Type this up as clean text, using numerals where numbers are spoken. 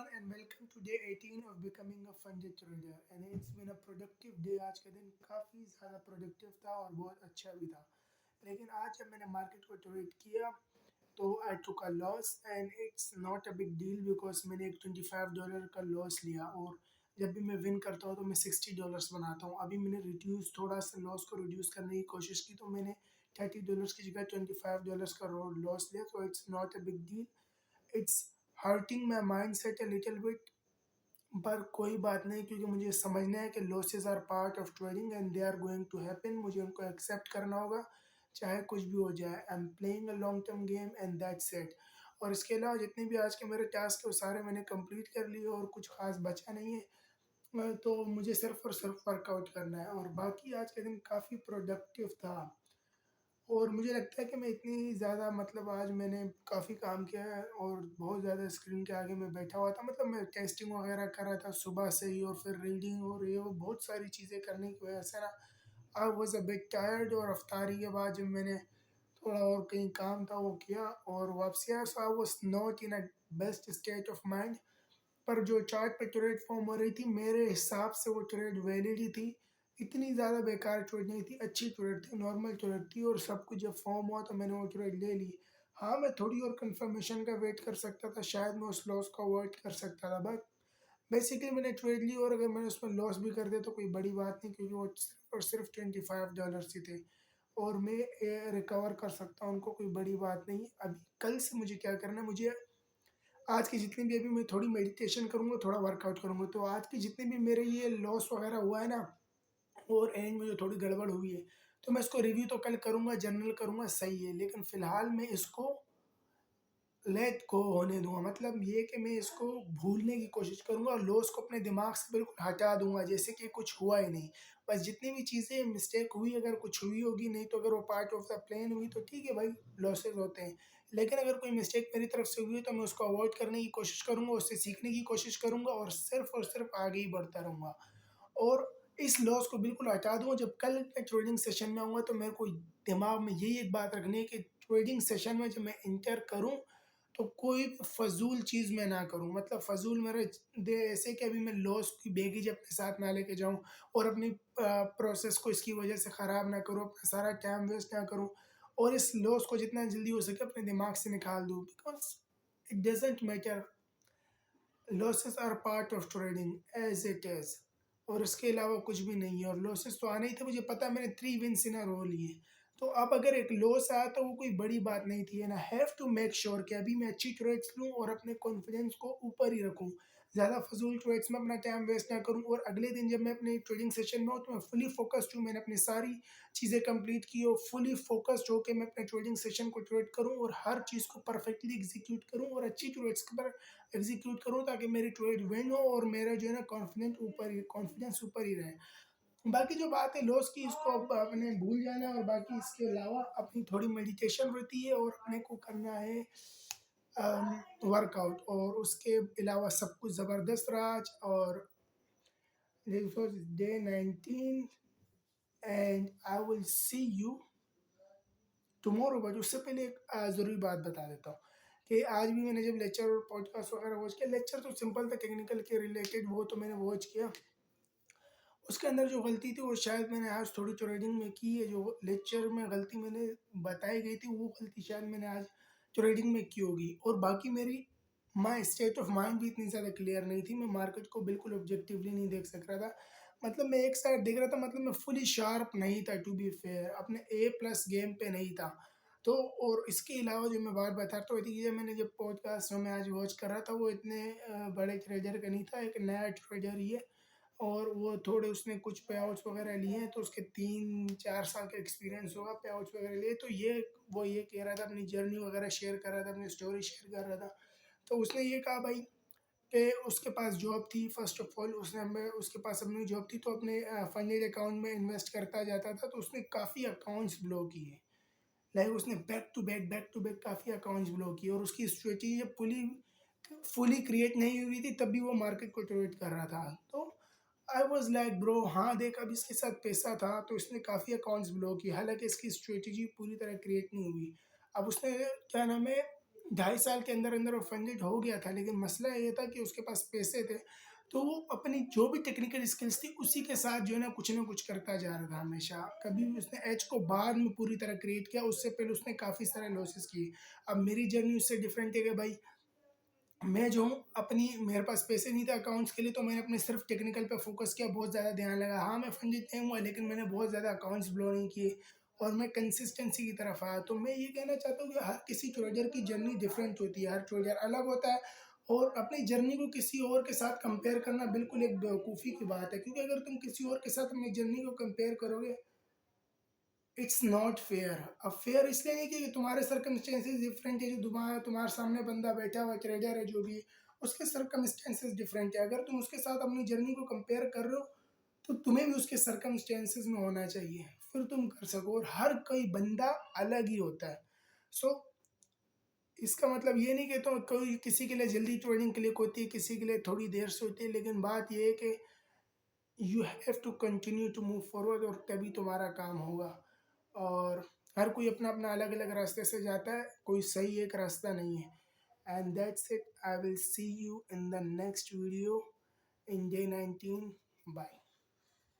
and welcome to day 18 of becoming a funded trader and it's been a productive day। आज का दिन काफ़ी ज़्यादा प्रोडक्टिव था और बहुत अच्छा भी था, लेकिन आज जब मैंने मार्केट को ट्रेड किया तो I took a loss and it's not a big deal because मैंने एक $25 का लॉस लिया। और जब भी मैं विन करता हूँ तो मैं $60 बनाता हूँ। अभी मैंने रिड्यूस थोड़ा सा लॉस को रिड्यूस करने की कोशिश की तो मैंने $30 की जगह $25 का लॉस लिया, तो it's not a big deal. It's hurting my mindset a little bit, पर कोई बात नहीं क्योंकि मुझे समझना है कि losses are part of trading and they are going to happen. मुझे उनको एक्सेप्ट करना होगा चाहे कुछ भी हो जाए। I am playing a long term game and that's it. और इसके अलावा जितने भी आज के मेरे टास्क है वो सारे मैंने कंप्लीट कर लिए और कुछ खास बचा नहीं है। तो मुझे सिर्फ और सिर्फ वर्कआउट करना है और बाकी आज का दिन काफ़ी प्रोडक्टिव था। और मुझे लगता है कि मैं इतनी ज़्यादा मतलब आज मैंने काफ़ी काम किया है और बहुत ज़्यादा स्क्रीन के आगे मैं बैठा हुआ था। मतलब मैं टेस्टिंग वगैरह कर रहा था सुबह से ही और फिर रीडिंग और ये वो बहुत सारी चीज़ें करने की वजह से ना I was a bit tired. और अफ्तारी के बाद जब मैंने थोड़ा और कहीं काम था वो किया और वापसी आया, so I was not in a best state of mind. पर जो चार्ट पे ट्रेड फॉर्म हो रही थी मेरे हिसाब से वो ट्रेड वैलिड ही थी। इतनी ज़्यादा बेकार ट्रेड नहीं थी, अच्छी ट्रेड थी, नॉर्मल ट्रेड थी और सब कुछ जब फॉर्म हुआ तो मैंने वो ट्रेड ले ली। हाँ, मैं थोड़ी और कंफर्मेशन का वेट कर सकता था, शायद मैं उस लॉस को अवॉइड कर सकता था, बट बेसिकली मैंने ट्रेड ली और अगर मैंने उसमें लॉस भी कर दिया तो कोई बड़ी बात नहीं क्योंकि वो सिर्फ और सिर्फ $25 ही थे और मैं रिकवर कर सकता हूँ उनको, कोई बड़ी बात नहीं। अभी कल से मुझे क्या करना है, मुझे आज की जितनी भी अभी मैं थोड़ी मेडिटेशन करूँगा, थोड़ा वर्कआउट करूँगा, तो आज की जितने भी मेरे ये लॉस वगैरह हुआ है ना और एंड में जो थोड़ी गड़बड़ हुई है, तो मैं इसको रिव्यू तो कल करूँगा, जर्नल करूँगा, सही है, लेकिन फ़िलहाल मैं इसको लेट गो होने दूँगा। मतलब ये कि मैं इसको भूलने की कोशिश करूँगा और लॉस को अपने दिमाग से बिल्कुल हटा दूँगा जैसे कि कुछ हुआ ही नहीं। बस जितनी भी चीज़ें मिस्टेक हुई, अगर कुछ हुई होगी, नहीं तो अगर वो पार्ट ऑफ द प्लान हुई तो ठीक है भाई, लॉसेस होते हैं। लेकिन अगर कोई मिस्टेक मेरी तरफ से हुई है तो मैं उसको अवॉइड करने की कोशिश करूँगा, उससे सीखने की कोशिश करूँगा और सिर्फ़ आगे ही बढ़ता रहूँगा। और इस लॉस को बिल्कुल हटा दूँगा। जब कल मैं ट्रेडिंग सेशन में आऊँगा तो मेरे को दिमाग में यही एक बात रखनी है कि ट्रेडिंग सेशन में जब मैं एंटर करूँ तो कोई फ़ज़ूल चीज़ मैं ना करूँ। मतलब फ़ज़ूल मेरे दे ऐसे कि अभी मैं लॉस की बैगेज अपने साथ ना लेके जाऊँ और अपनी प्रोसेस को इसकी वजह से ख़राब ना करूँ, अपना सारा टाइम वेस्ट ना करूँ और इस लॉस को जितना जल्दी हो सके अपने दिमाग से निकाल दूँ। Because it doesn't matter, losses are part of trading as it is. और इसके अलावा कुछ भी नहीं है और लॉसेस तो आने ही थे, मुझे पता है, मैंने 3 विन्स इन अ रो लिए। तो अब अगर एक लॉस आया तो वो कोई बड़ी बात नहीं थी and I have to make sure कि अभी मैं अच्छी ट्रेड्स लूँ और अपने कॉन्फिडेंस को ऊपर ही रखूँ। ज़्यादा फ़ज़ूल ट्रेड्स में अपना टाइम वेस्ट ना करूँ और अगले दिन जब मैं अपने ट्रेडिंग सेशन में हूँ तो मैं फुली फ़ोकस्ड हूँ, मैंने अपनी सारी चीज़ें कंप्लीट की और फुली फ़ोकस्ड होके मैं अपने ट्रेडिंग सेशन को ट्रेड करूँ और हर चीज़ को परफेक्टली एग्ज़ीक्यूट करूँ और अच्छी ट्रेड्स पर एग्जीक्यूट करूँ ताकि मेरी ट्रेड विन हो और मेरा जो है ना कॉन्फिडेंस ऊपर ही रहे। बाकी जो बात है लॉस की, इसको अब अपने भूल जाना है और बाकी इसके अलावा अपनी थोड़ी मेडिटेशन रहती है और अपने को करना है वर्कआउट और उसके अलावा सब कुछ ज़बरदस्त रहा आज। और this was day 19 and I will see you tomorrow. But उससे पहले एक ज़रूरी बात बता देता हूँ कि आज भी मैंने जब लेक्चर और पॉडकास्ट वगैरह वॉच किया, लेक्चर तो सिंपल था, टेक्निकल के रिलेटेड, वो तो मैंने वॉच किया। उसके अंदर जो गलती थी वो शायद मैंने आज थोड़ी ट्रेडिंग में की है, जो लेक्चर में गलती मैंने बताई गई थी वो गलती शायद मैंने आज ट्रेडिंग में की होगी। और बाकी मेरी माई स्टेट ऑफ माइंड भी इतनी ज़्यादा क्लियर नहीं थी, मैं मार्केट को बिल्कुल ऑब्जेक्टिवली नहीं देख सक रहा था। मतलब मैं एक साइड देख रहा था, मतलब मैं फुली शार्प नहीं था, टू बी फेयर अपने ए प्लस गेम पे नहीं था। तो और इसके अलावा जो मैं बात बताता हूँ थी, जब मैंने जब पॉडकास्ट में आज वॉच कर रहा था वो इतने बड़े ट्रेडर का नहीं था, एक नया ट्रेडर ही है और वो थोड़े उसने कुछ पे आउट्स वगैरह लिए हैं तो उसके 3-4 साल का एक्सपीरियंस होगा पे आउट्स वगैरह लिए। तो ये कह रहा था, अपनी जर्नी वगैरह शेयर कर रहा था, अपनी स्टोरी शेयर कर रहा था। तो उसने ये कहा भाई कि उसके पास जॉब थी, फर्स्ट ऑफ ऑल उसने हमें उसके पास अपनी जॉब थी तो अपने फंडेड अकाउंट में इन्वेस्ट करता जाता था, तो उसने काफ़ी अकाउंट्स ब्लॉक किए। लाइक उसने बैक टू बैक काफ़ी अकाउंट्स ब्लॉक किए और उसकी स्ट्रेटेजी जब फुली क्रिएट नहीं हुई थी तब भी वो मार्केट को ट्रेड कर रहा था। तो आई वॉज लाइक ब्रो, हाँ देख अब इसके साथ पैसा था तो इसने काफ़ी अकाउंट्स ब्लॉक किए, हालांकि इसकी स्ट्रेटेजी पूरी तरह क्रिएट नहीं हुई। अब उसने क्या नाम है 2.5 साल के अंदर अंदर वो फंडेड हो गया था, लेकिन मसला ये था कि उसके पास पैसे थे, तो वो अपनी जो भी टेक्निकल स्किल्स थी उसी के साथ जो है ना कुछ करता जा रहा था हमेशा। कभी भी उसने एज को बाद में पूरी तरह क्रिएट किया, उससे पहले उसने काफ़ी सारे लॉसेस किए। अब मेरी जर्नी उससे डिफरेंट है कि भाई मैं जो हूँ अपनी, मेरे पास पैसे नहीं थे अकाउंट्स के लिए, तो मैंने अपने सिर्फ टेक्निकल पे फोकस किया, बहुत ज़्यादा ध्यान लगा। हाँ, मैं फंडित नहीं हुआ, लेकिन मैंने बहुत ज़्यादा अकाउंट्स ब्लो नहीं किए और मैं कंसिस्टेंसी की तरफ आया। तो मैं ये कहना चाहता हूँ कि हर किसी ट्रेडर की जर्नी डिफरेंट होती है, हर ट्रेडर अलग होता है, और अपनी जर्नी को किसी और के साथ कंपेयर करना बिल्कुल एक बेवकूफ़ी की बात है, क्योंकि अगर तुम किसी और के साथ अपनी जर्नी को कंपेयर करोगे, इट्स नॉट फेयर। अब फेयर इसलिए नहीं कि तुम्हारे सर्कमस्टेंसेस डिफरेंट है, जो तुम्हारे सामने बंदा बैठा हुआ ट्रेडर है जो भी, उसके सर्कमस्टेंसेस डिफरेंट है। अगर तुम उसके साथ अपनी जर्नी को कंपेयर कर रहे हो, तो तुम्हें भी उसके सर्कमस्टेंसेस में होना चाहिए, फिर तुम कर सको। और हर कोई बंदा अलग ही होता है। सो इसका मतलब ये नहीं कि तो कोई किसी के लिए जल्दी ट्रेडिंग क्लिक होती है, किसी के लिए थोड़ी देर से होती है, लेकिन बात ये है कि you have to continue to move forward, और तभी तुम्हारा काम होगा। और हर कोई अपना अपना अलग अलग रास्ते से जाता है, कोई सही एक रास्ता नहीं है। And that's it, I will see you in the next video in day 19। Bye.